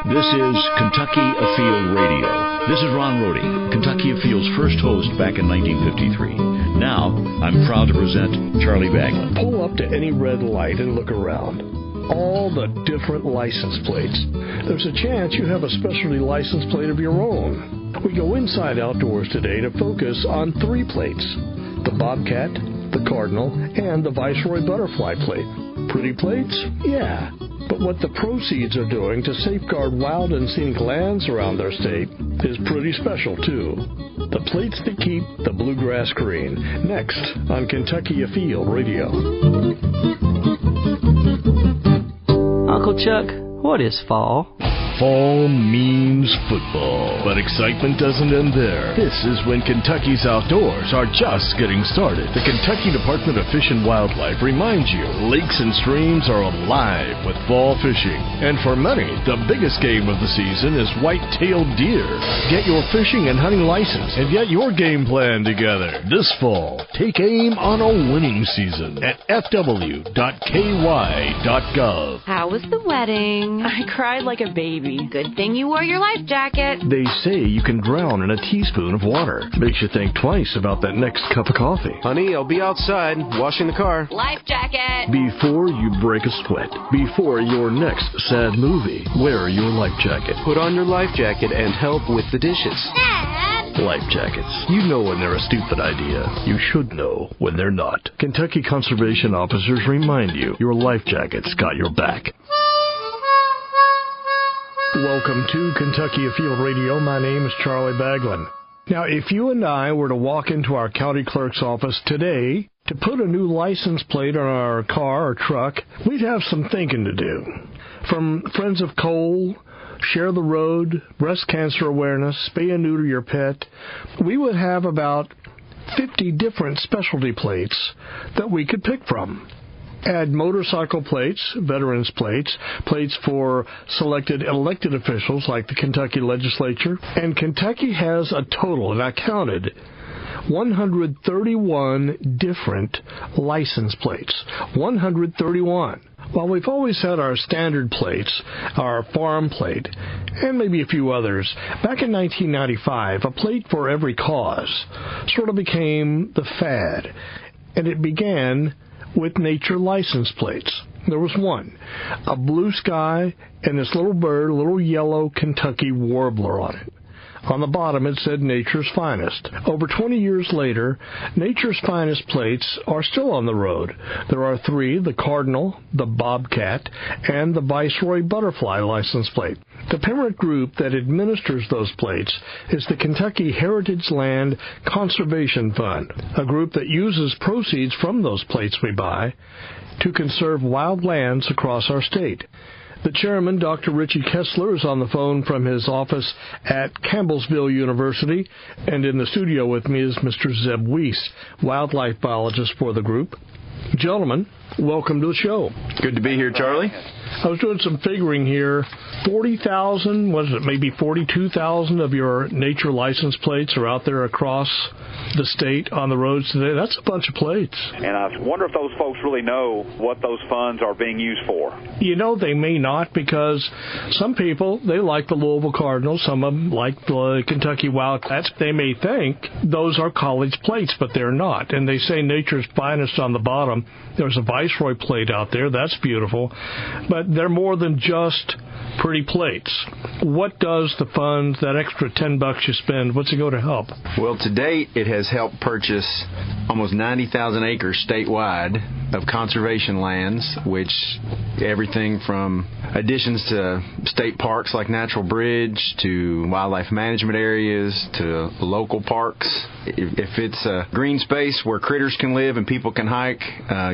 This is Kentucky Afield Radio. This is Ron Rohde, Kentucky Afield's first host back in 1953. Now, I'm proud to present Charlie Baglin. Pull up to any red light and look around. All the different license plates. There's a chance you have a specialty license plate of your own. We go inside outdoors today to focus on 3 plates: the Bobcat, the Cardinal, and the Viceroy Butterfly plate. Pretty plates? Yeah. But what the proceeds are doing to safeguard wild and scenic lands around our state is pretty special, too. The plates that keep the bluegrass green. Next on Kentucky Afield Radio. Uncle Chuck, what is fall? Fall means football, but excitement doesn't end there. This is when Kentucky's outdoors are just getting started. The Kentucky Department of Fish and Wildlife reminds you lakes and streams are alive with fall fishing. And for many, the biggest game of the season is white-tailed deer. Get your fishing and hunting license and get your game plan together. This fall, take aim on a winning season at fw.ky.gov. How was the wedding? I cried like a baby. Good thing you wore your life jacket. They say you can drown in a teaspoon of water. Makes you think twice about that next cup of coffee. Honey, I'll be outside washing the car. Life jacket. Before you break a sweat, before your next sad movie, wear your life jacket. Put on your life jacket and help with the dishes. Dad! Life jackets. You know when they're a stupid idea. You should know when they're not. Kentucky conservation officers remind you your life jacket's got your back. Welcome to Kentucky Afield Radio. My name is Charlie Baglin. Now, if you and I were to walk into our county clerk's office today to put a new license plate on our car or truck, we'd have some thinking to do. From Friends of Coal, Share the Road, breast cancer awareness, spay and neuter your pet, we would have about 50 different specialty plates that we could pick from. Add motorcycle plates, veterans plates, plates for selected elected officials like the Kentucky legislature. And Kentucky has a total, and I counted, 131 different license plates. 131. While we've always had our standard plates, our farm plate, and maybe a few others, back in 1995, a plate for every cause sort of became the fad. And it began with nature license plates. There was one, a blue sky, and this little bird, a little yellow Kentucky warbler on it. On the bottom it said Nature's Finest. Over 20 years later, Nature's Finest plates are still on the road. There are 3, the Cardinal, the Bobcat, and the Viceroy Butterfly license plate. The parent group that administers those plates is the Kentucky Heritage Land Conservation Fund, a group that uses proceeds from those plates we buy to conserve wild lands across our state. The chairman, Dr. Richie Kessler, is on the phone from his office at Campbellsville University, and in the studio with me is Mr. Zeb Weiss, wildlife biologist for the group. Gentlemen, welcome to the show. Good to be here, Charlie. I was doing some figuring here. 40,000, was it maybe 42,000 of your nature license plates are out there across the state on the roads today. That's a bunch of plates. And I wonder if those folks really know what those funds are being used for. You know, they may not, because some people, they like the Louisville Cardinals, some of them like the Kentucky Wildcats. They may think those are college plates, but they're not. And they say Nature's Finest on the bottom. There's a Viceroy plate out there. That's beautiful. But they're more than just pretty plates. What does the fund, that extra $10 you spend, what's it go to help? Well, to date, it has helped purchase almost 90,000 acres statewide of conservation lands, which everything from additions to state parks like Natural Bridge to wildlife management areas to local parks. If it's a green space where critters can live and people can hike,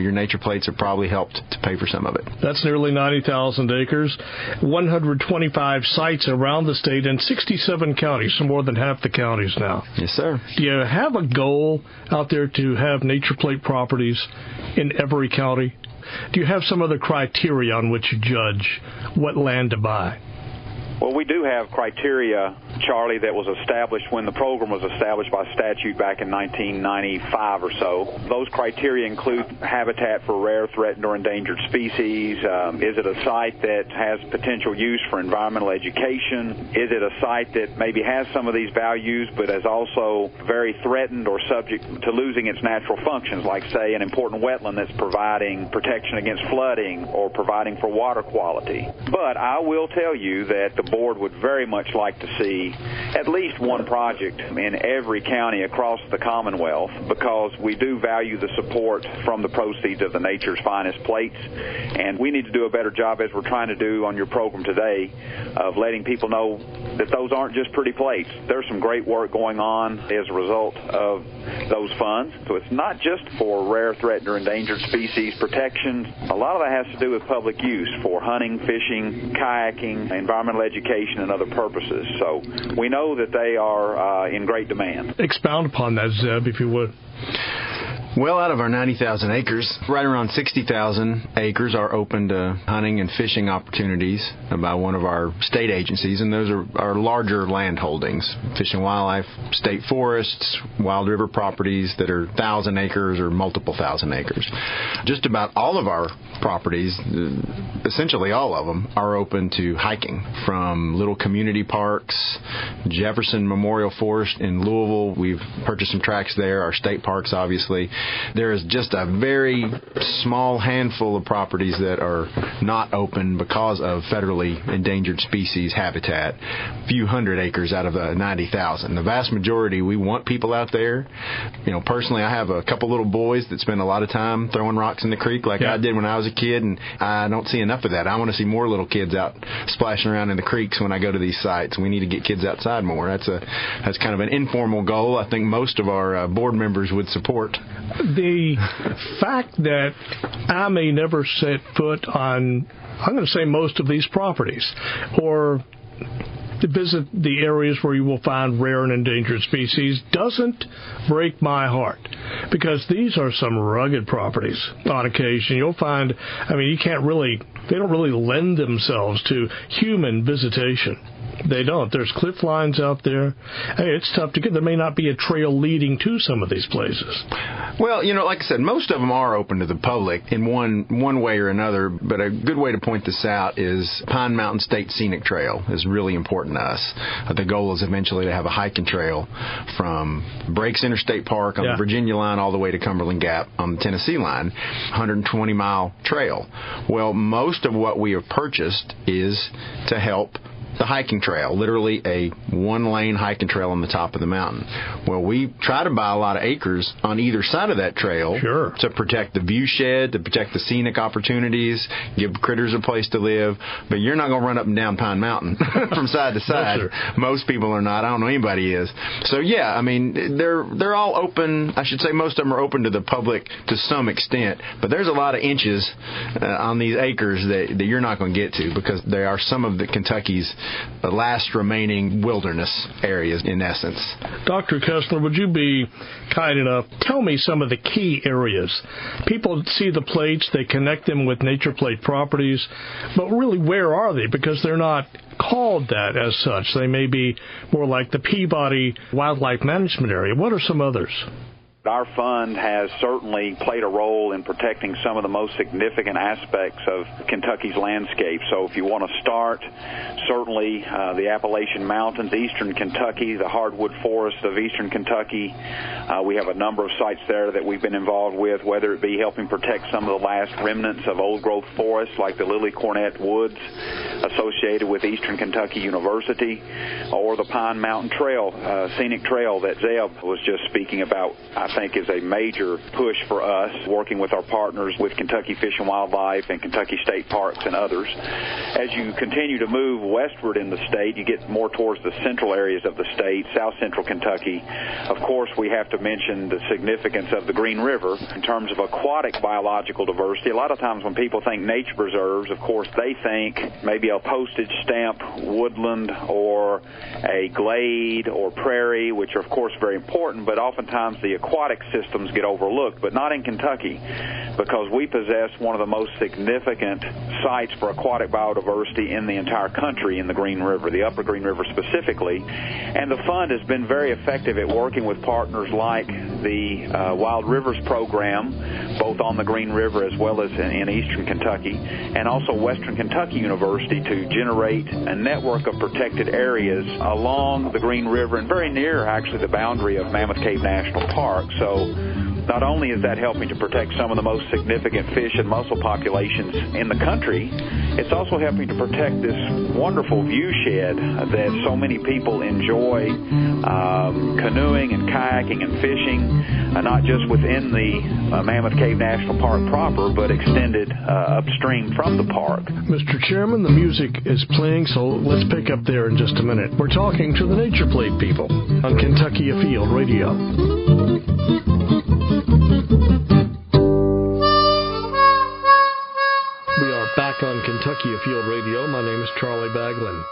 your nature plates have probably helped to pay for some of it. That's nearly 90,000 acres, 125 sites around the state, and 67 counties, so more than half the counties now. Yes, sir. Do you have a goal out there to have nature plate properties in every county? Do you have some other criteria on which you judge what land to buy? Well, we do have criteria Charlie, that was established when the program was established by statute back in 1995 or so. Those criteria include habitat for rare, threatened, or endangered species. Is it a site that has potential use for environmental education? Is it a site that maybe has some of these values but is also very threatened or subject to losing its natural functions, like, say, an important wetland that's providing protection against flooding or providing for water quality? But I will tell you that the board would very much like to see at least one project in every county across the Commonwealth, because we do value the support from the proceeds of the Nature's Finest plates, and we need to do a better job, as we're trying to do on your program today, of letting people know that those aren't just pretty plates. There's some great work going on as a result of those funds. So it's not just for rare, threatened, or endangered species protection. A lot of that has to do with public use for hunting, fishing, kayaking, environmental education, and other purposes. So we know that they are in great demand. Expound upon that, Zeb, if you would. Well, out of our 90,000 acres, right around 60,000 acres are open to hunting and fishing opportunities by one of our state agencies, and those are our larger land holdings, Fish and Wildlife, state forests, wild river properties that are 1,000 acres or multiple thousand acres. Just about all of our properties, essentially all of them, are open to hiking, from little community parks, Jefferson Memorial Forest in Louisville. We've purchased some tracts there, our state parks, obviously. There is just a very small handful of properties that are not open because of federally endangered species habitat, a few hundred acres out of the 90,000. The vast majority, we want people out there. You know, personally, I have a couple little boys that spend a lot of time throwing rocks in the creek like I did when I was a kid, and I don't see enough of that. I want to see more little kids out splashing around in the creeks when I go to these sites. We need to get kids outside more. That's kind of an informal goal I think most of our board members would support. The fact that I may never set foot on, I'm going to say, most of these properties, or to visit the areas where you will find rare and endangered species, doesn't break my heart, because these are some rugged properties. On occasion, you'll find, they don't really lend themselves to human visitation. They don't. There's cliff lines out there. Hey, it's tough to get. There may not be a trail leading to some of these places. Well, like I said, most of them are open to the public in one way or another, but a good way to point this out is Pine Mountain State Scenic Trail is really important to us. The goal is eventually to have a hiking trail from Breaks Interstate Park on the Virginia line all the way to Cumberland Gap on the Tennessee line, 120-mile trail. Well, most of what we have purchased is to help the hiking trail, literally a one-lane hiking trail on the top of the mountain. Well, we try to buy a lot of acres on either side of that trail to protect the view shed, to protect the scenic opportunities, give critters a place to live, but you're not going to run up and down Pine Mountain from side to side. Most people are not. I don't know anybody is. So, they're all open. I should say most of them are open to the public to some extent, but there's a lot of inches on these acres that you're not going to get to, because they are some of the Kentucky's the last remaining wilderness areas, in essence. Dr. Kessler, would you be kind enough, tell me some of the key areas. People see the plates, they connect them with nature plate properties, but really, where are they? Because they're not called that as such. They may be more like the Peabody Wildlife Management Area. What are some others? Our fund has certainly played a role in protecting some of the most significant aspects of Kentucky's landscape. So if you want to start, certainly the Appalachian Mountains, eastern Kentucky, the hardwood forests of eastern Kentucky. We have a number of sites there that we've been involved with, whether it be helping protect some of the last remnants of old-growth forests like the Lily Cornet Woods associated with Eastern Kentucky University, or the Pine Mountain Trail, scenic trail that Zeb was just speaking about. I think is a major push for us, working with our partners with Kentucky Fish and Wildlife and Kentucky State Parks and others. As you continue to move westward in the state, you get more towards the central areas of the state, south central Kentucky. Of course, we have to mention the significance of the Green River in terms of aquatic biological diversity. A lot of times when people think nature preserves, of course, they think maybe a postage stamp woodland or a glade or prairie, which are, of course, very important, but oftentimes the aquatic aquatic systems get overlooked, but not in Kentucky, because we possess one of the most significant sites for aquatic biodiversity in the entire country in the Green River, the Upper Green River specifically. And the fund has been very effective at working with partners like the Wild Rivers program, both on the Green River as well as in eastern Kentucky, and also Western Kentucky University to generate a network of protected areas along the Green River and very near, actually, the boundary of Mammoth Cave National Park. So not only is that helping to protect some of the most significant fish and mussel populations in the country, it's also helping to protect this wonderful view shed that so many people enjoy canoeing and kayaking and fishing, not just within the Mammoth Cave National Park proper, but extended upstream from the park. Mr. Chairman, the music is playing, so let's pick up there in just a minute. We're talking to the Nature Plate people on Kentucky Afield Radio. We are back on Kentucky Afield Radio. My name is Charlie Baglin.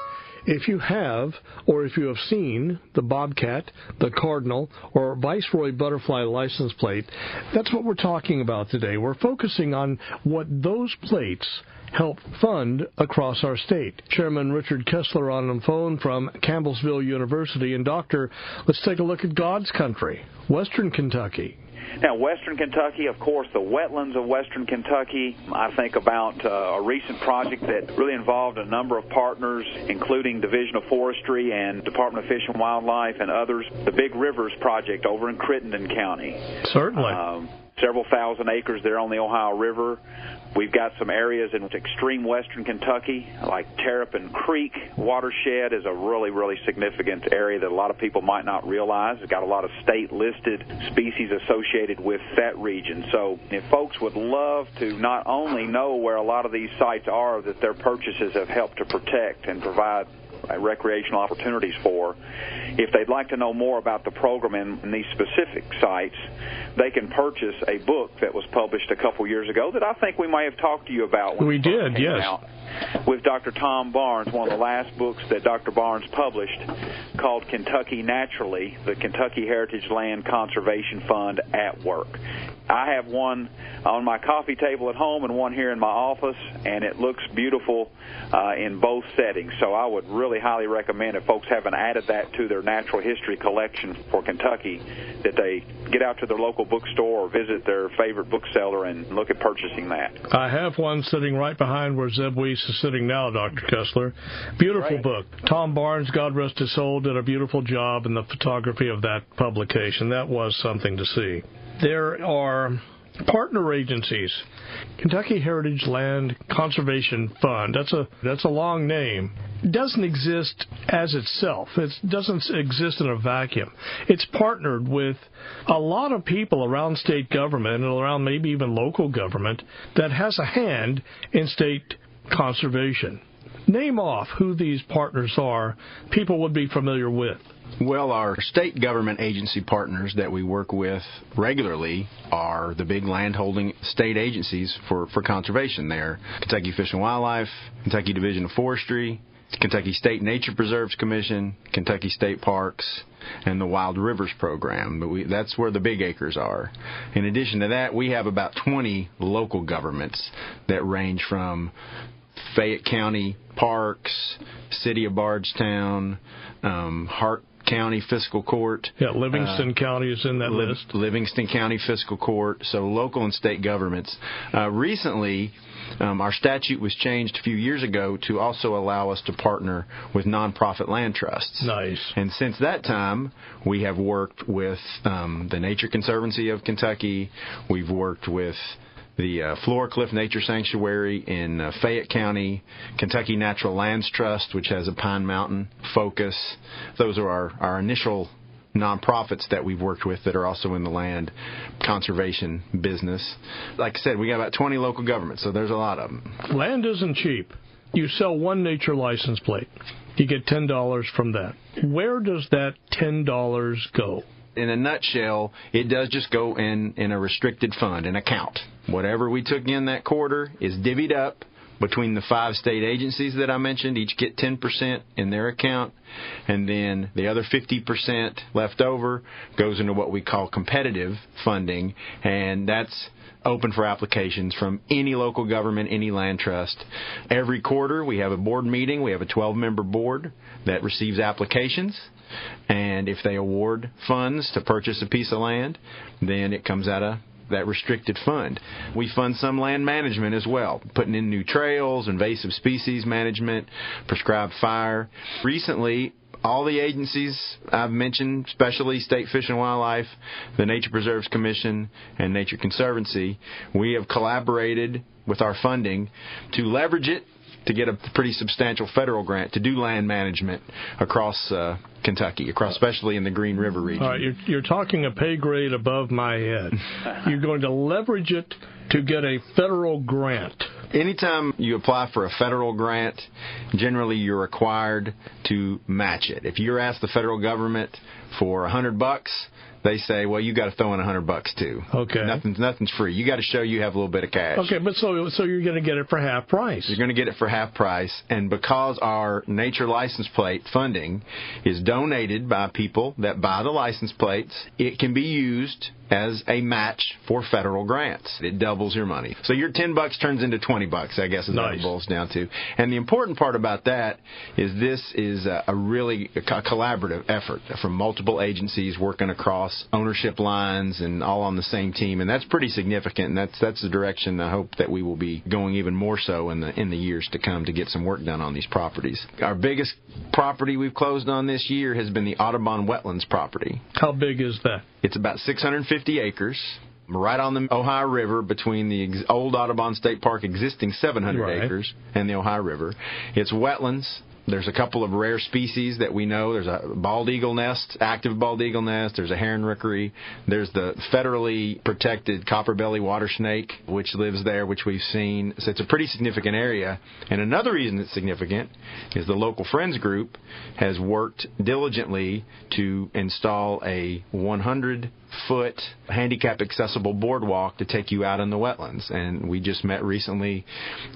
If you have, or if you have seen the Bobcat, the Cardinal, or Viceroy Butterfly license plate, that's what we're talking about today. We're focusing on what those plates help fund across our state. Chairman Richard Kessler on the phone from Campbellsville University. And Doctor, let's take a look at God's country, Western Kentucky. Now, Western Kentucky, of course, the wetlands of Western Kentucky. I think about a recent project that really involved a number of partners, including Division of Forestry and Department of Fish and Wildlife and others. The Big Rivers Project over in Crittenden County. Certainly. Several thousand acres there on the Ohio River. We've got some areas in extreme western Kentucky, like Terrapin Creek watershed is a really, really significant area that a lot of people might not realize. It's got a lot of state-listed species associated with that region. So if folks would love to not only know where a lot of these sites are that their purchases have helped to protect and provide recreational opportunities for, if they'd like to know more about the program in these specific sites, they can purchase a book that was published a couple years ago that I think we may have talked to you about when we did, yes, out, with Dr. Tom Barnes, one of the last books that Dr. Barnes published, called Kentucky Naturally, the Kentucky Heritage Land Conservation Fund at Work. I have one on my coffee table at home and one here in my office, and it looks beautiful in both settings. So I would really highly recommend, if folks haven't added that to their natural history collection for Kentucky, that they get out to their local bookstore or visit their favorite bookseller and look at purchasing that. I have one sitting right behind where Zeb Weiss is sitting now, Dr. Kessler. Beautiful book. Tom Barnes, God rest his soul, did a beautiful job in the photography of that publication. That was something to see. There are partner agencies. Kentucky Heritage Land Conservation Fund. That's a long name. It doesn't exist as itself. It doesn't exist in a vacuum. It's partnered with a lot of people around state government and around maybe even local government that has a hand in state conservation. Name off who these partners are people would be familiar with. Well, our state government agency partners that we work with regularly are the big landholding state agencies for conservation there. Kentucky Fish and Wildlife, Kentucky Division of Forestry, Kentucky State Nature Preserves Commission, Kentucky State Parks, and the Wild Rivers Program. But that's where the big acres are. In addition to that, we have about 20 local governments that range from Fayette County Parks, City of Bardstown, Hart County Fiscal Court. Yeah, Livingston County is in that list. Livingston County Fiscal Court, so local and state governments. Recently, our statute was changed a few years ago to also allow us to partner with nonprofit land trusts. Nice. And since that time, we have worked with the Nature Conservancy of Kentucky. We've worked with the Flora Cliff Nature Sanctuary in Fayette County, Kentucky Natural Lands Trust, which has a Pine Mountain focus. Those are our initial nonprofits that we've worked with that are also in the land conservation business. Like I said, we got about 20 local governments, so there's a lot of them. Land isn't cheap. You sell one nature license plate. You get $10 from that. Where does that $10 go? In a nutshell, it does just go in a restricted fund, an account. Whatever we took in that quarter is divvied up between the 5 state agencies that I mentioned. Each get 10% in their account, and then the other 50% left over goes into what we call competitive funding, and that's open for applications from any local government, any land trust. Every quarter we have a board meeting. We have a 12-member board that receives applications, and if they award funds to purchase a piece of land, then it comes out of that restricted fund. We fund some land management as well, putting in new trails, invasive species management, prescribed fire. Recently, all the agencies I've mentioned, especially State Fish and Wildlife, the Nature Preserves Commission, and Nature Conservancy, we have collaborated with our funding to leverage it to get a pretty substantial federal grant to do land management across Kentucky, especially in the Green River region. All right, you're talking a pay grade above my head. You're going to leverage it to get a federal grant. Anytime you apply for a federal grant, generally you're required to match it. If you're asked the federal government for $100, they say, well, you got to throw in $100 too. Okay. Nothing's free. You got to show you have a little bit of cash. Okay, but so you're going to get it for half price. You're going to get it for half price, and because our nature license plate funding is donated by people that buy the license plates, it can be used as a match for federal grants. It doubles your money. So your $10 turns into $20, I guess is what it boils down to. And the important part about that is this is a really collaborative effort from multiple agencies working across ownership lines and all on the same team, and that's pretty significant, and that's the direction I hope that we will be going even more so in the years to come to get some work done on these properties. Our biggest property we've closed on this year has been the Audubon Wetlands property. How big is that? It's about 650 acres, right on the Ohio River between the old Audubon State Park existing 700 acres and the Ohio River. It's wetlands. There's a couple of rare species that we know. There's a bald eagle nest, active bald eagle nest. There's a heron rookery. There's the federally protected copperbelly water snake, which lives there, which we've seen. So it's a pretty significant area. And another reason it's significant is the local Friends group has worked diligently to install a 100-foot handicap-accessible boardwalk to take you out in the wetlands. And we just met recently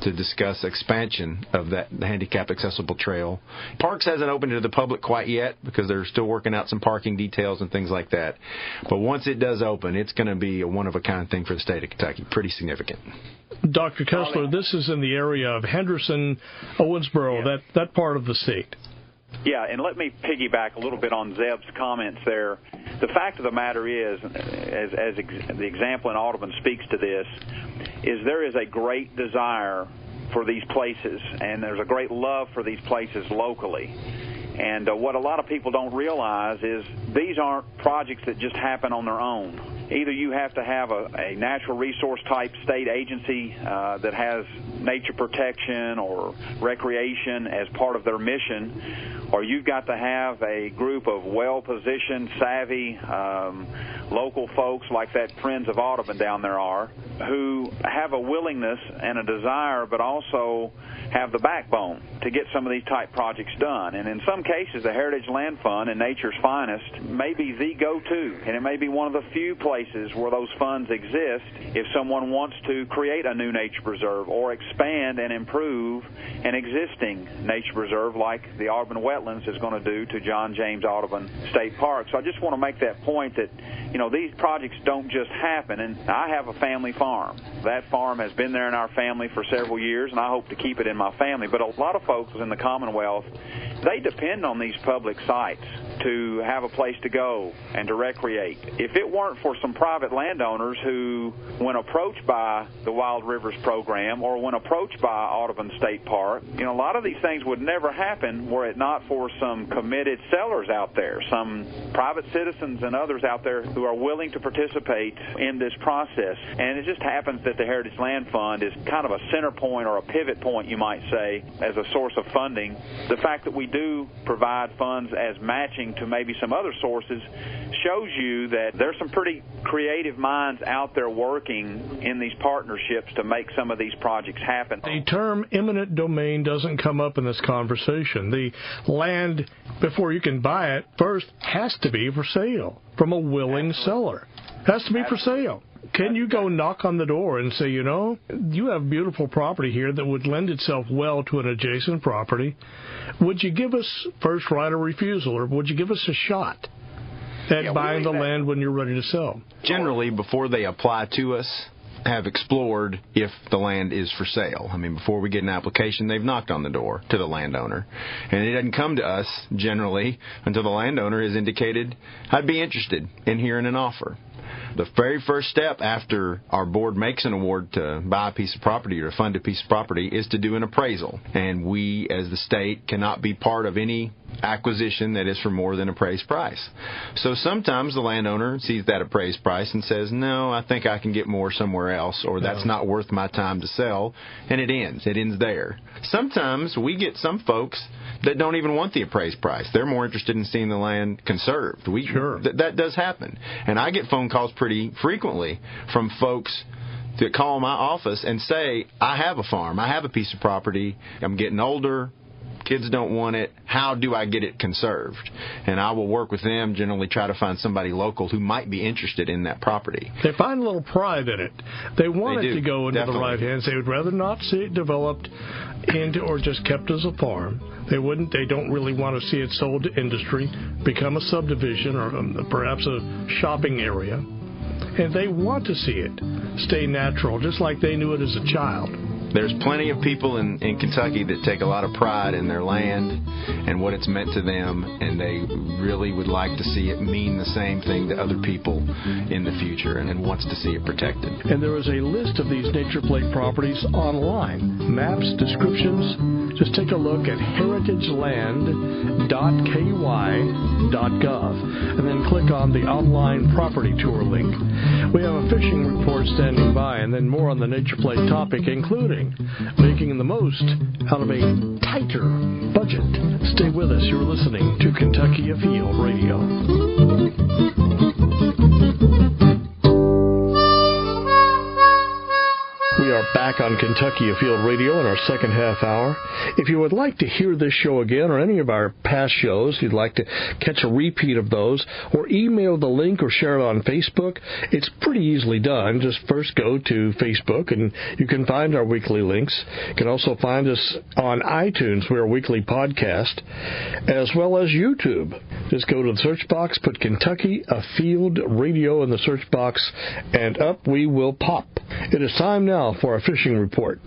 to discuss expansion of the handicap-accessible trail. Parks hasn't opened to the public quite yet because they're still working out some parking details and things like that. But once it does open, it's going to be a one-of-a-kind thing for the state of Kentucky. Pretty significant. Dr. Kessler, this is in the area of Henderson, Owensboro, that part of the state. Yeah, and let me piggyback a little bit on Zeb's comments there. The fact of the matter is, as the example in Audubon speaks to this, is there is a great desire for these places, and there's a great love for these places locally. And what a lot of people don't realize is these aren't projects that just happen on their own. Either you have to have a natural resource type state agency that has nature protection or recreation as part of their mission, or you've got to have a group of well-positioned, savvy local folks like that Friends of Audubon down there are, who have a willingness and a desire, but also have the backbone to get some of these type projects done. And in some cases, the Heritage Land Fund and Nature's Finest may be the go-to, and it may be one of the few places where those funds exist if someone wants to create a new nature preserve or expand and improve an existing nature preserve like the Audubon Wetlands is going to do to John James Audubon State Park. So I just want to make that point that, you know, these projects don't just happen. And I have a family farm. That farm has been there in our family for several years, and I hope to keep it in my family. But a lot of folks in the Commonwealth, they depend on these public sites to have a place to go and to recreate. If it weren't for some private landowners who, when approached by the Wild Rivers program or when approached by Audubon State Park, you know, a lot of these things would never happen were it not for some committed sellers out there, some private citizens and others out there who are willing to participate in this process. And it just happens that the Heritage Land Fund is kind of a center point or a pivot point, you might say, as a source of funding. The fact that we do provide funds as matching to maybe some other sources shows you that there's some pretty creative minds out there working in these partnerships to make some of these projects happen. The term eminent domain doesn't come up in this conversation. The land, before you can buy it, first has to be for sale from a willing seller. Has to be for sale. Can you go knock on the door and say, you have beautiful property here that would lend itself well to an adjacent property. Would you give us first right of refusal, or would you give us a shot at buying the land when you're ready to sell? Generally, before they apply to us, have explored if the land is for sale. I mean, before we get an application, they've knocked on the door to the landowner. And it doesn't come to us, generally, until the landowner has indicated, I'd be interested in hearing an offer. The very first step after our board makes an award to buy a piece of property or to fund a piece of property is to do an appraisal. And we, as the state, cannot be part of any acquisition that is for more than appraised price. So sometimes the landowner sees that appraised price and says, no, I think I can get more somewhere else, or that's not worth my time to sell, and it ends. It ends there. Sometimes we get some folks that don't even want the appraised price. They're more interested in seeing the land conserved. That does happen. And I get phone calls pretty frequently from folks that call my office and say, I have a farm, I have a piece of property, I'm getting older, kids don't want it, how do I get it conserved? And I will work with them, generally try to find somebody local who might be interested in that property. They find a little pride in it. They want it to go into the right hands. They would rather not see it developed into or just kept as a farm. They don't really want to see it sold to industry, become a subdivision or perhaps a shopping area. And they want to see it stay natural, just like they knew it as a child. There's plenty of people in Kentucky that take a lot of pride in their land and what it's meant to them, and they really would like to see it mean the same thing to other people in the future and wants to see it protected. And there is a list of these Nature Plate properties online. Maps, descriptions. Just take a look at heritageland.ky.gov and then click on the online property tour link. We have a fishing report standing by, and then more on the Nature Plate topic, including making the most out of a tighter budget. Stay with us. You're listening to Kentucky Afield Radio. We are back on Kentucky Afield Radio in our second half hour. If you would like to hear this show again or any of our past shows, you'd like to catch a repeat of those, or email the link or share it on Facebook, it's pretty easily done. Just first go to Facebook and you can find our weekly links. You can also find us on iTunes. We're a weekly podcast, as well as YouTube. Just go to the search box, put Kentucky Afield Radio in the search box, and up we will pop. It is time now for our fishing report.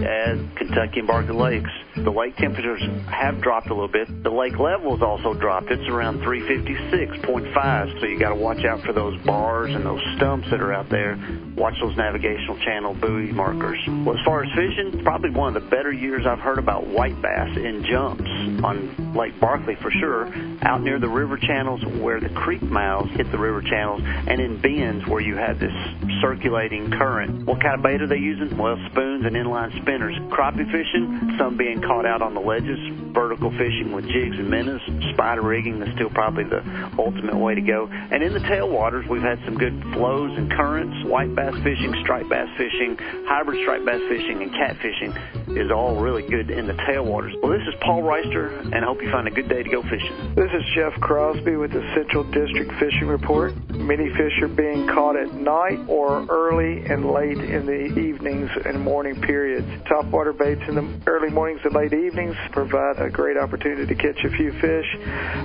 At Kentucky and Barkley Lakes, the lake temperatures have dropped a little bit. The lake level has also dropped. It's around 356.5, so you got to watch out for those bars and those stumps that are out there. Watch those navigational channel buoy markers. Well, as far as fishing, probably one of the better years I've heard about white bass in jumps on Lake Barkley for sure, out near the river channels where the creek mouths hit the river channels, and in bends where you have this circulating current. What kind of bait are they using? Well, spoons and inline spinners. Crappie fishing, some being caught out on the ledges. Vertical fishing with jigs and minnows. Spider rigging is still probably the ultimate way to go. And in the tailwaters, we've had some good flows and currents. White bass fishing, striped bass fishing, hybrid striped bass fishing, and catfishing is all really good in the tailwaters. Well, this is Paul Reister, and I hope you find a good day to go fishing. This is Jeff Crosby with the Central District Fishing Report. Many fish are being caught at night or early and late in the evenings and morning periods. Topwater baits in the early mornings and late evenings provide a great opportunity to catch a few fish.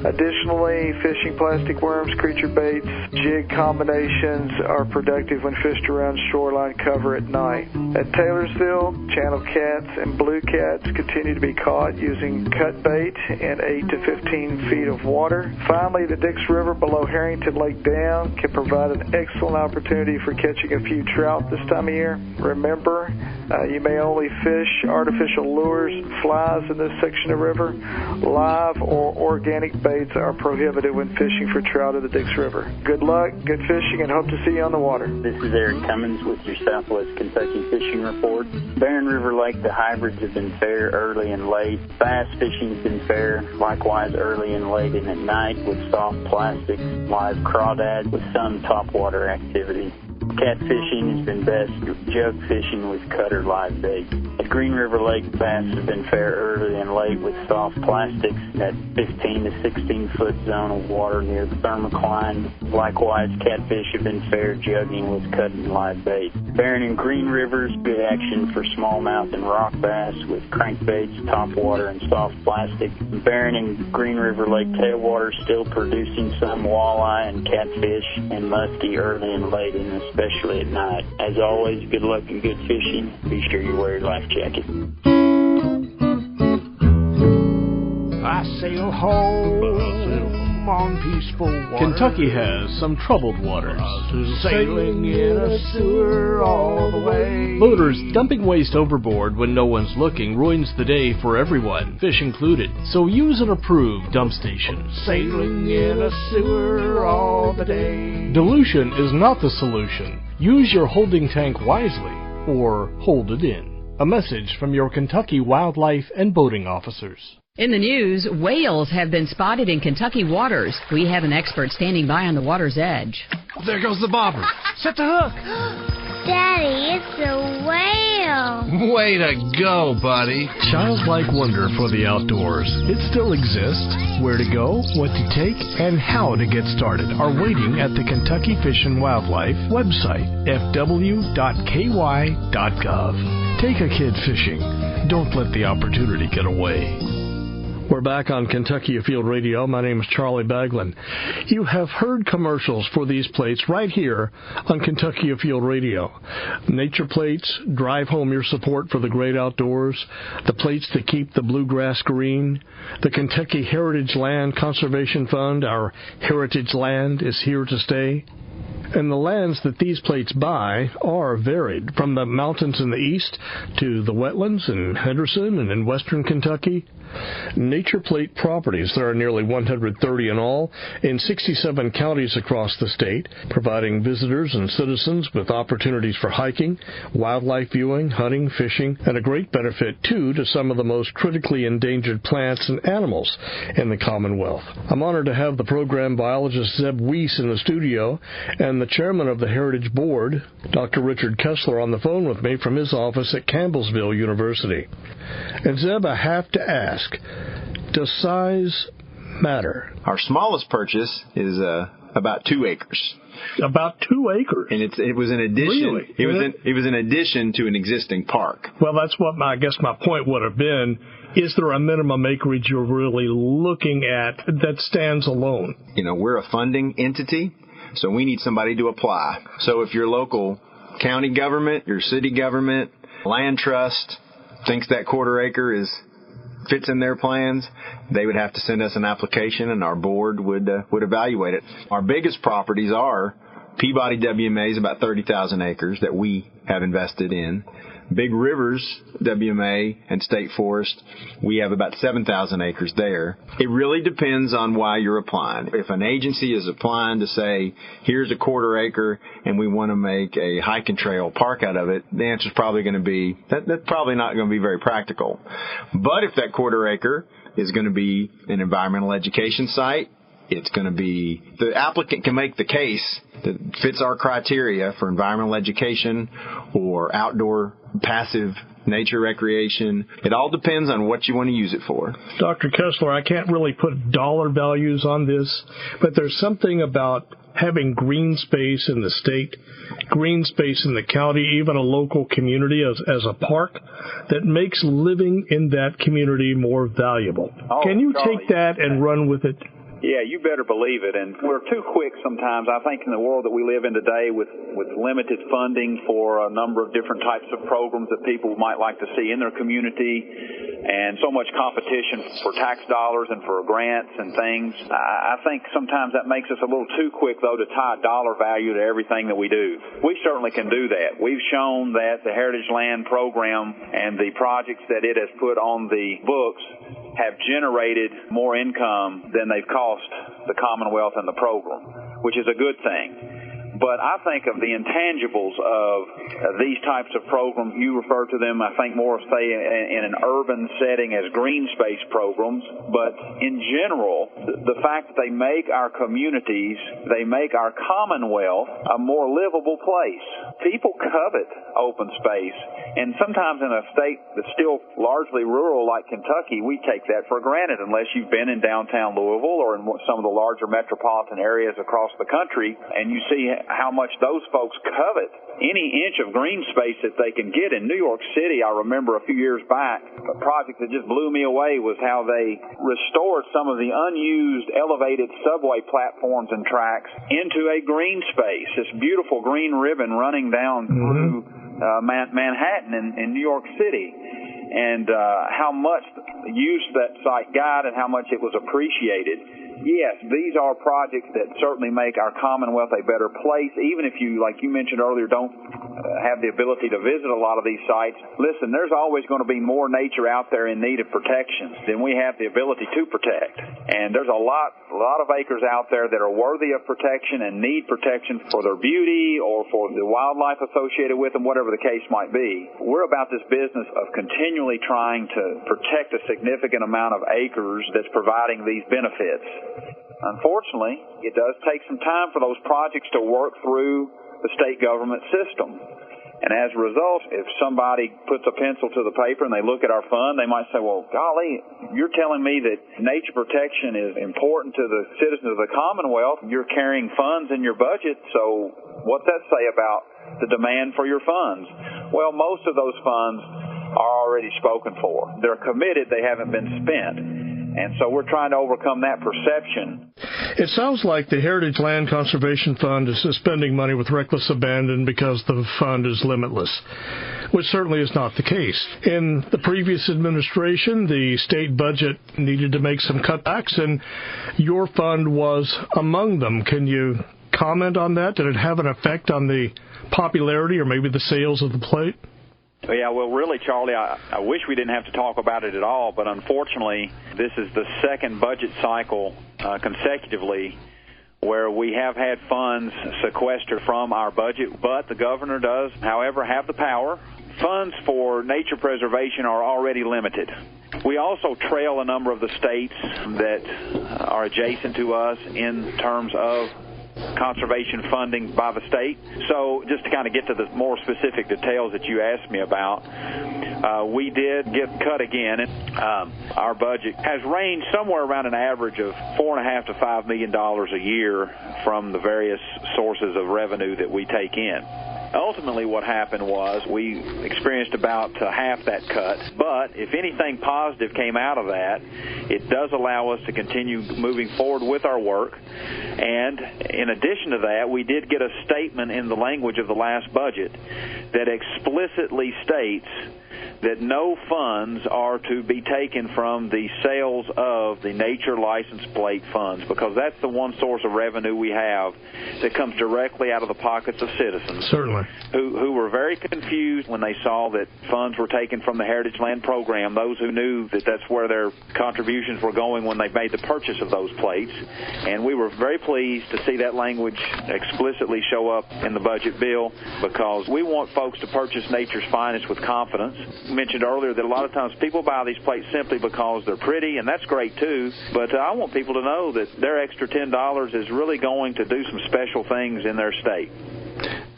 Additionally, fishing plastic worms, creature baits, jig combinations are productive when fished around shoreline cover at night. At Taylorsville, channel cats and blue cats continue to be caught using cut bait in 8 to 15 feet of water. Finally, the Dix River below Harrington Lake Dam can provide an excellent opportunity for catching a few trout this time of year. Remember, you may only fish artificial lures, flies in this section of river. Live or organic baits are prohibited when fishing for trout in the Dix River. Good luck, good fishing, and hope to see you on the water. This is Eric Cummins with your Southwest Kentucky Fishing Report. Barren River Lake, the hybrids have been fair early and late. Bass fishing has been fair, likewise early and late, and at night with soft plastic, live crawdad with some topwater activity. Catfishing has been best, jug fishing with cutter live bait. At Green River Lake, bass have been fair early and late with soft plastics at 15 to 16 foot zone of water near the thermocline. Likewise, catfish have been fair jugging with cut and live bait. Barren and Green Rivers, good action for smallmouth and rock bass with crankbaits, topwater, and soft plastic. Barren and Green River Lake tailwater still producing some walleye and catfish and muskie early and late, and especially at night. As always, good luck and good fishing. Be sure you wear your life jacket. I sail home on peaceful water. Kentucky has some troubled waters. Sailing in a sewer all the way. Boaters dumping waste overboard when no one's looking ruins the day for everyone, fish included. So use an approved dump station. Sailing in a sewer all the day. Dilution is not the solution. Use your holding tank wisely, or hold it in. A message from your Kentucky wildlife and boating officers. In the news, whales have been spotted in Kentucky waters. We have an expert standing by on the water's edge. There goes the bobber. Set the hook. Daddy, it's a whale. Way to go, buddy. Childlike wonder for the outdoors. It still exists. Where to go, what to take, and how to get started are waiting at the Kentucky Fish and Wildlife website, fw.ky.gov. Take a kid fishing. Don't let the opportunity get away. We're back on Kentucky Afield Radio. My name is Charlie Baglin. You have heard commercials for these plates right here on Kentucky Afield Radio. Nature plates drive home your support for the great outdoors. The plates that keep the bluegrass green. The Kentucky Heritage Land Conservation Fund, our heritage land, is here to stay. And the lands that these plates buy are varied, from the mountains in the east to the wetlands in Henderson and in western Kentucky. Nature Plate properties, there are nearly 130 in all, in 67 counties across the state, providing visitors and citizens with opportunities for hiking, wildlife viewing, hunting, fishing, and a great benefit, too, to some of the most critically endangered plants and animals in the Commonwealth. I'm honored to have the program biologist Zeb Weiss in the studio and the chairman of the Heritage Board, Dr. Richard Kessler, on the phone with me from his office at Campbellsville University. And Zeb, I have to ask, does size matter? Our smallest purchase is about 2 acres. About 2 acres, and it was an addition. Really? It was an addition to an existing park. Well, that's what I guess my point would have been. Is there a minimum acreage you're really looking at that stands alone? You know, we're a funding entity, so we need somebody to apply. So if your local county government, your city government, land trust thinks that quarter acre fits in their plans, they would have to send us an application, and our board would evaluate it. Our biggest properties are Peabody WMA is about 30,000 acres that we have invested in. Big Rivers WMA and State Forest, we have about 7,000 acres there. It really depends on why you're applying. If an agency is applying to say, here's a quarter acre and we want to make a hike and trail park out of it, the answer is probably going to be, that's probably not going to be very practical. But if that quarter acre is going to be an environmental education site, it's going to be, the applicant can make the case that fits our criteria for environmental education or outdoor passive nature recreation. It all depends on what you want to use it for. Dr. Kessler, I can't really put dollar values on this, but there's something about having green space in the state, green space in the county, even a local community as a park, that makes living in that community more valuable. Oh, can you Charlie, take that and run with it? Yeah, you better believe it. And we're too quick sometimes, I think, in the world that we live in today with limited funding for a number of different types of programs that people might like to see in their community, and so much competition for tax dollars and for grants and things. I think sometimes that makes us a little too quick, though, to tie dollar value to everything that we do. We certainly can do that. We've shown that the Heritage Land Program and the projects that it has put on the books have generated more income than they've cost the Commonwealth and the program, which is a good thing. But I think of the intangibles of these types of programs. You refer to them, I think, more, say, in an urban setting as green space programs. But in general, the fact that they make our communities, they make our commonwealth a more livable place. People covet open space. And sometimes in a state that's still largely rural like Kentucky, we take that for granted unless you've been in downtown Louisville or in some of the larger metropolitan areas across the country, and you see how much those folks covet any inch of green space that they can get. In New York City, I remember a few years back, a project that just blew me away was how they restored some of the unused elevated subway platforms and tracks into a green space, this beautiful green ribbon running down through Manhattan in New York City. And how much use that site got and how much it was appreciated. Yes, these are projects that certainly make our Commonwealth a better place, even if you, like you mentioned earlier, don't have the ability to visit a lot of these sites. Listen, there's always going to be more nature out there in need of protection than we have the ability to protect. And there's a lot of acres out there that are worthy of protection and need protection for their beauty or for the wildlife associated with them, whatever the case might be. We're about this business of continually trying to protect a significant amount of acres that's providing these benefits. Unfortunately, it does take some time for those projects to work through the state government system. And as a result, if somebody puts a pencil to the paper and they look at our fund, they might say, well, golly, you're telling me that nature protection is important to the citizens of the Commonwealth. You're carrying funds in your budget, so what's that say about the demand for your funds? Well, most of those funds are already spoken for. They're committed, they haven't been spent. And so we're trying to overcome that perception. It sounds like the Heritage Land Conservation Fund is spending money with reckless abandon because the fund is limitless, which certainly is not the case. In the previous administration, the state budget needed to make some cutbacks, and your fund was among them. Can you comment on that? Did it have an effect on the popularity or maybe the sales of the plate? Yeah, well, really, Charlie, I wish we didn't have to talk about it at all, but unfortunately, this is the second budget cycle consecutively where we have had funds sequestered from our budget, but the governor does, however, have the power. Funds for nature preservation are already limited. We also trail a number of the states that are adjacent to us in terms of conservation funding by the state. So just to kind of get to the more specific details that you asked me about, we did get cut again. Our budget has ranged somewhere around an average of $4.5 to $5 million a year from the various sources of revenue that we take in. Ultimately, what happened was we experienced about half that cut, but if anything positive came out of that, it does allow us to continue moving forward with our work. And in addition to that, we did get a statement in the language of the last budget that explicitly states that no funds are to be taken from the sales of the nature license plate funds, because that's the one source of revenue we have that comes directly out of the pockets of citizens. Certainly. Who were very confused when they saw that funds were taken from the Heritage Land Program, those who knew that that's where their contributions were going when they made the purchase of those plates. And we were very pleased to see that language explicitly show up in the budget bill, because we want folks to purchase nature's finest with confidence. I mentioned earlier that a lot of times people buy these plates simply because they're pretty, and that's great too, but I want people to know that their extra $10 is really going to do some special things in their state.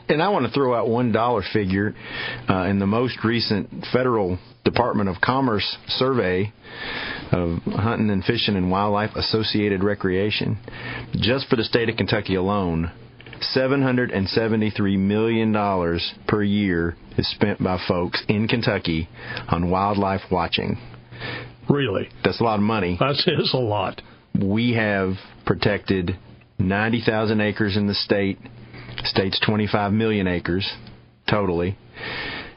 And I want to throw out $1 figure in the most recent Federal Department of Commerce survey of hunting and fishing and wildlife associated recreation. Just for the state of Kentucky alone, $773 million per year is spent by folks in Kentucky on wildlife watching. Really? That's a lot of money. That is a lot. We have protected 90,000 acres in the state. State's 25 million acres totally.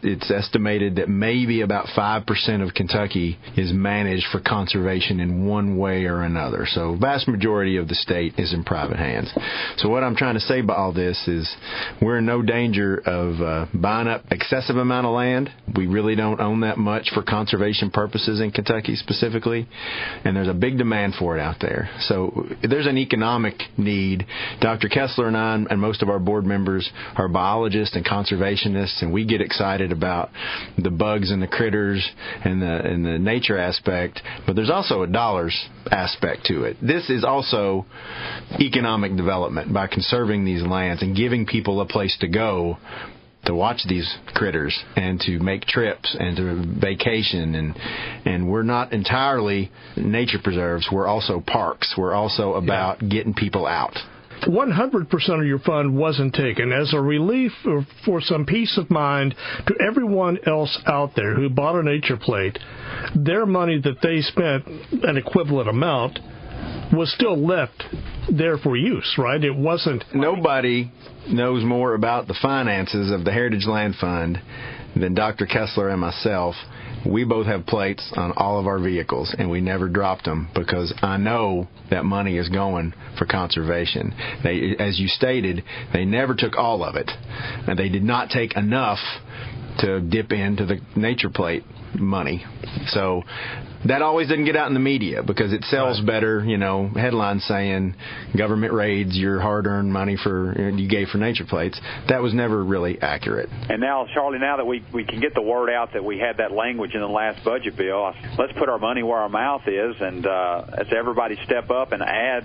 it's estimated that maybe about 5% of Kentucky is managed for conservation in one way or another. So vast majority of the state is in private hands. So what I'm trying to say by all this is we're in no danger of buying up excessive amount of land. We really don't own that much for conservation purposes in Kentucky specifically, and there's a big demand for it out there. So there's an economic need. Dr. Kessler and I and most of our board members are biologists and conservationists, and we get excited about the bugs and the critters and the nature aspect, but there's also a dollars aspect to it. This is also economic development by conserving these lands and giving people a place to go to watch these critters and to make trips and to vacation. And we're not entirely nature preserves. We're also parks. We're also about getting people out. 100% of your fund wasn't taken. As a relief for some peace of mind to everyone else out there who bought a nature plate, their money that they spent, an equivalent amount, was still left there for use, right? It wasn't... Nobody knows more about the finances of the Heritage Land Fund than Dr. Kessler and myself. We both have plates on all of our vehicles, and we never dropped them because I know that money is going for conservation. They, as you stated, they never took all of it, and they did not take enough to dip into the nature plate money. So that always didn't get out in the media because it sells better, headlines saying government raids your hard-earned money you gave for nature plates. That was never really accurate. And now, Charlie, now that we can get the word out that we had that language in the last budget bill, let's put our money where our mouth is, and let's everybody step up and add.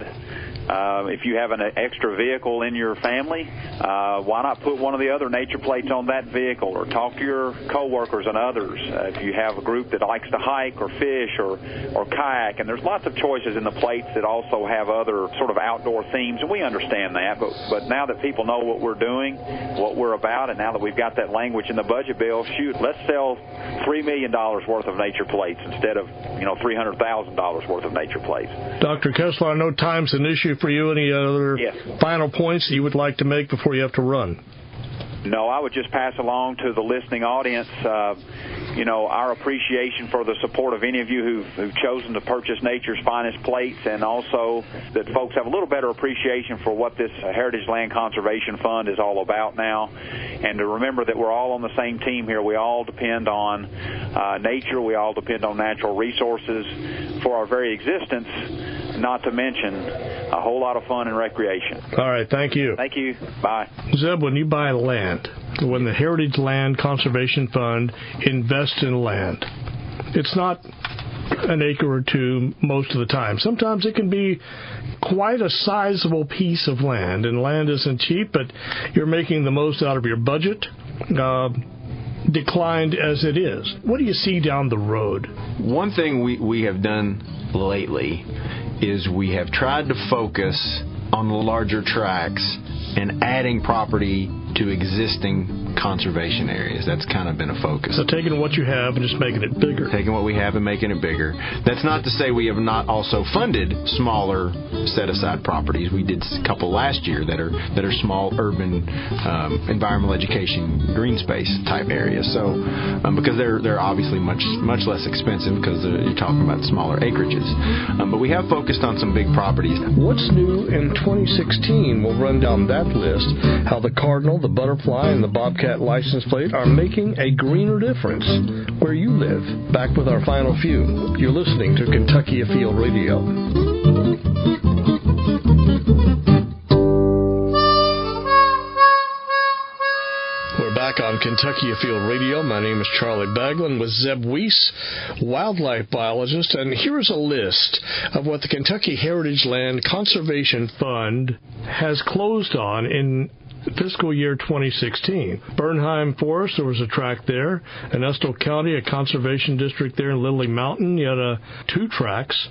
If you have an extra vehicle in your family, why not put one of the other nature plates on that vehicle, or talk to your coworkers and others. If you have a group that likes to hike or fish or kayak, and there's lots of choices in the plates that also have other sort of outdoor themes, and we understand that. But now that people know what we're doing, what we're about, and now that we've got that language in the budget bill, let's sell $3 million worth of nature plates instead of $300,000 worth of nature plates. Dr. Kessler, I know time's an issue for you. Any other final points that you would like to make before you have to run? No, I would just pass along to the listening audience, our appreciation for the support of any of you who've chosen to purchase Nature's Finest plates, and also that folks have a little better appreciation for what this Heritage Land Conservation Fund is all about now, and to remember that we're all on the same team here. We all depend on nature. We all depend on natural resources for our very existence, not to mention a whole lot of fun and recreation. All right, thank you. Thank you. Bye. Zeb, when you buy land, when the Heritage Land Conservation Fund invests in land, it's not an acre or two most of the time. Sometimes it can be quite a sizable piece of land, and land isn't cheap, but you're making the most out of your budget, declined as it is. What do you see down the road? One thing we have done lately is we have tried to focus on the larger tracts and adding property to existing conservation areas. That's kind of been a focus. So taking what you have and just making it bigger. Taking what we have and making it bigger. That's not to say we have not also funded smaller set-aside properties. We did a couple last year that are small urban environmental education green space type areas. So because they're obviously much less expensive because you're talking about smaller acreages. But we have focused on some big properties. What's new in 2016? We'll run down that list. How the cardinal, the butterfly, and the bobcat license plate are making a greener difference where you live. Back with our final few. You're listening to Kentucky Afield Radio. We're back on Kentucky Afield Radio. My name is Charlie Baglin with Zeb Weiss, wildlife biologist, and here's a list of what the Kentucky Heritage Land Conservation Fund has closed on in fiscal year 2016. Bernheim Forest, there was a tract there. In Estill County, a conservation district there in Lily Mountain. You had 2 tracts.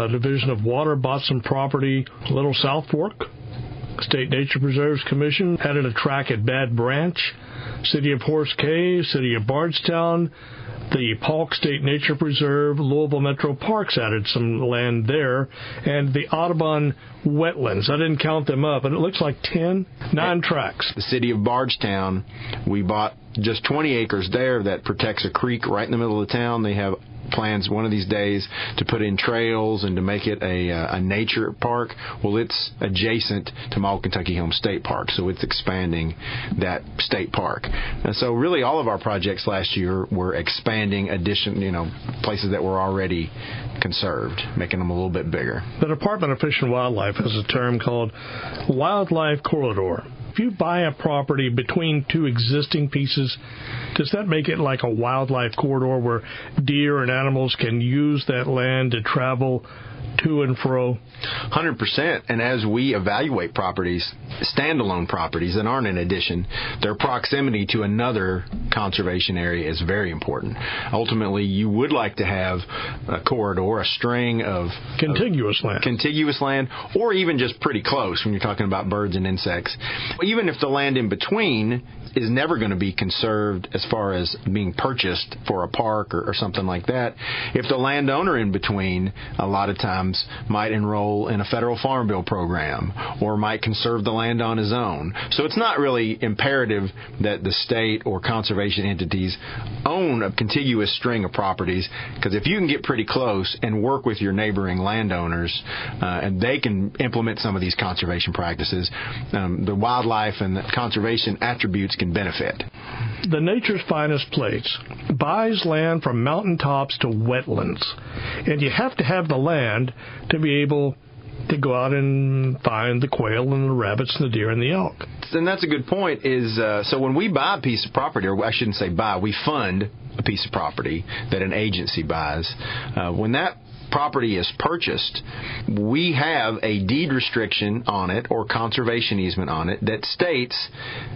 Division of Water bought some property, Little South Fork. State Nature Preserves Commission added a track at Bad Branch. City of Horse Cave, City of Bardstown, the Polk State Nature Preserve, Louisville Metro Parks added some land there, and the Audubon Wetlands. I didn't count them up, but it looks like 9 tracks. The City of Bardstown, we bought just 20 acres there that protects a creek right in the middle of the town. They have plans one of these days to put in trails and to make it a nature park. Well, it's adjacent to my Old Kentucky Home State Park, so it's expanding that state park. And so really all of our projects last year were expanding places that were already conserved, making them a little bit bigger. The Department of Fish and Wildlife has a term called wildlife corridor. If you buy a property between 2 existing pieces, does that make it like a wildlife corridor where deer and animals can use that land to travel to and fro? 100%. And as we evaluate properties, standalone properties that aren't an addition, their proximity to another conservation area is very important. Ultimately, you would like to have a corridor, a string of contiguous land, or even just pretty close when you're talking about birds and insects. Even if the land in between is never going to be conserved as far as being purchased for a park or something like that, if the landowner in between a lot of times might enroll in a federal farm bill program or might conserve the land on his own. So it's not really imperative that the state or conservation entities own a contiguous string of properties, because if you can get pretty close and work with your neighboring landowners and they can implement some of these conservation practices, the wildlife and the conservation attributes can benefit. The Nature's Finest Plates buys land from mountaintops to wetlands, and you have to have the land to be able to go out and find the quail and the rabbits and the deer and the elk. And that's a good point. So when we buy a piece of property, or I shouldn't say buy, we fund a piece of property that an agency buys. When that property is purchased, we have a deed restriction on it or conservation easement on it that states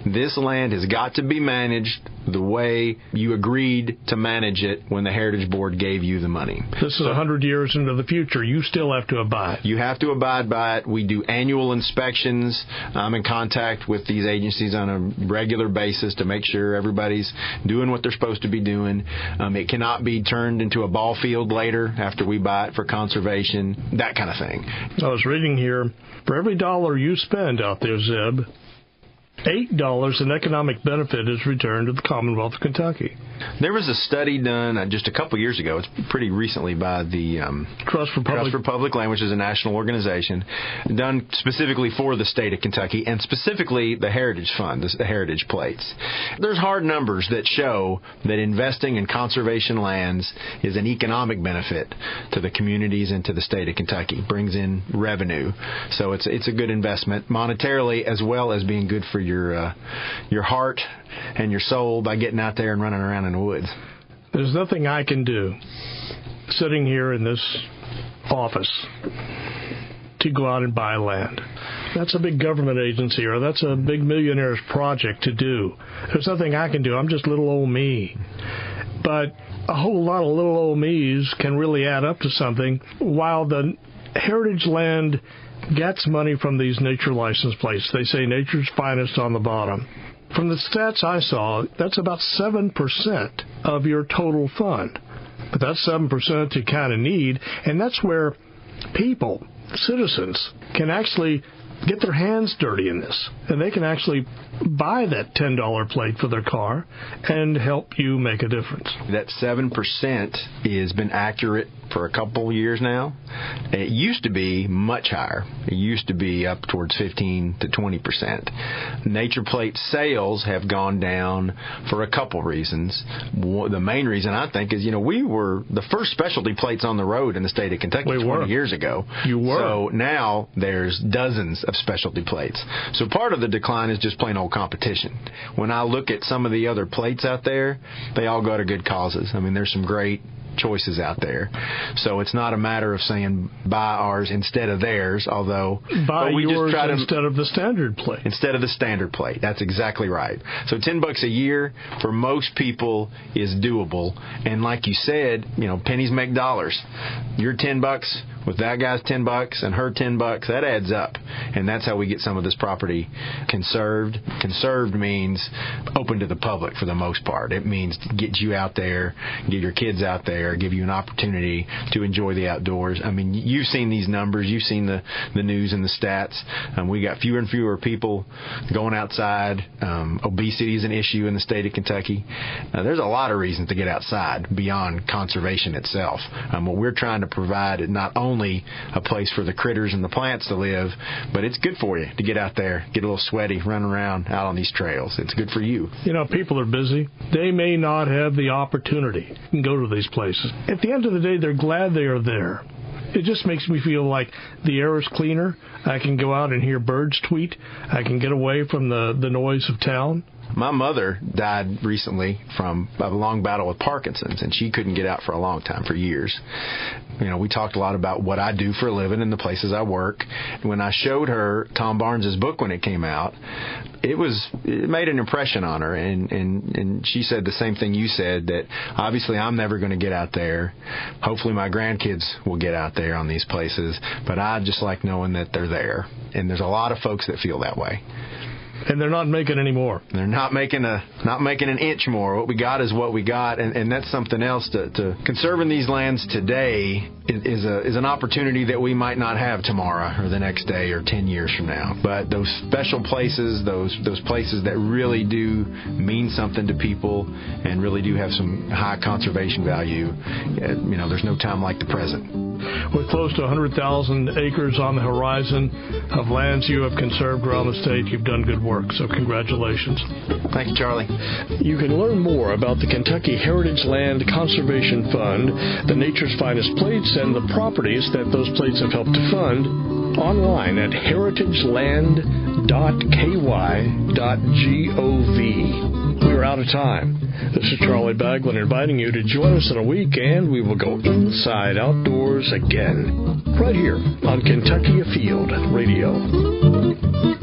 this land has got to be managed the way you agreed to manage it when the Heritage Board gave you the money. This is 100 years into the future. You still have to abide. You have to abide by it. We do annual inspections. I'm in contact with these agencies on a regular basis to make sure everybody's doing what they're supposed to be doing. It cannot be turned into a ball field later after we buy it for conservation, that kind of thing. I was reading here, for every dollar you spend out there, Zeb, $8 in economic benefit is returned to the Commonwealth of Kentucky. There was a study done just a couple years ago. It's pretty recently by the Trust for Public Land, which is a national organization, done specifically for the state of Kentucky and specifically the Heritage Fund, the Heritage Plates. There's hard numbers that show that investing in conservation lands is an economic benefit to the communities and to the state of Kentucky. Brings in revenue. So it's a good investment monetarily as well as being good for your heart and your soul by getting out there and running around in the woods. There's nothing I can do sitting here in this office to go out and buy land. That's a big government agency, or that's a big millionaire's project to do. There's nothing I can do. I'm just little old me. But a whole lot of little old me's can really add up to something. While the heritage land gets money from these nature license plates, they say Nature's Finest on the bottom. From the stats I saw, that's about 7% of your total fund. But that's 7% you kind of need, and that's where people, citizens, can actually get their hands dirty in this. And they can actually buy that $10 plate for their car and help you make a difference. That 7% has been accurate for a couple of years now. It used to be much higher. It used to be up towards 15 to 20%. Nature plate sales have gone down for a couple reasons. The main reason, I think, is, we were the first specialty plates on the road in the state of Kentucky 20 years ago. You were. So now there's dozens of specialty plates. So part of the decline is just plain old competition. When I look at some of the other plates out there, they all go to good causes. I mean, there's some great choices out there. So it's not a matter of saying buy ours instead of theirs, although buy we yours just try to, instead of the standard plate. Instead of the standard plate. That's exactly right. So $10 a year for most people is doable. And like you said, pennies make dollars. Your $10 with that guy's $10 and her $10, that adds up. And that's how we get some of this property conserved. Conserved means open to the public for the most part. It means get you out there, get your kids out there, give you an opportunity to enjoy the outdoors. I mean, you've seen these numbers. You've seen the news and the stats. We got fewer and fewer people going outside. Obesity is an issue in the state of Kentucky. There's a lot of reasons to get outside beyond conservation itself. What we're trying to provide is not only a place for the critters and the plants to live, but it's good for you to get out there, get a little sweaty, run around out on these trails. It's good for you. People are busy. They may not have the opportunity to go to these places. At the end of the day, they're glad they are there. It just makes me feel like the air is cleaner. I can go out and hear birds tweet. I can get away from the noise of town. My mother died recently from a long battle with Parkinson's, and she couldn't get out for a long time, for years. We talked a lot about what I do for a living and the places I work. When I showed her Tom Barnes's book when it came out, it made an impression on her, and she said the same thing you said, that obviously I'm never going to get out there. Hopefully my grandkids will get out there on these places, but I just like knowing that they're there. And there's a lot of folks that feel that way. And they're not making any more. They're not making an inch more. What we got is what we got, and that's something else. To conserving these lands today is an opportunity that we might not have tomorrow or the next day or 10 years from now. But those special places, those places that really do mean something to people and really do have some high conservation value, there's no time like the present. With close to 100,000 acres on the horizon of lands you have conserved around the state, you've done good work, so congratulations. Thank you, Charlie. You can learn more about the Kentucky Heritage Land Conservation Fund, the Nature's Finest Plates, and the properties that those plates have helped to fund online at heritageland.ky.gov. We're out of time. This is Charlie Baglin inviting you to join us in a week, and we will go inside outdoors again, right here on Kentucky Afield Radio.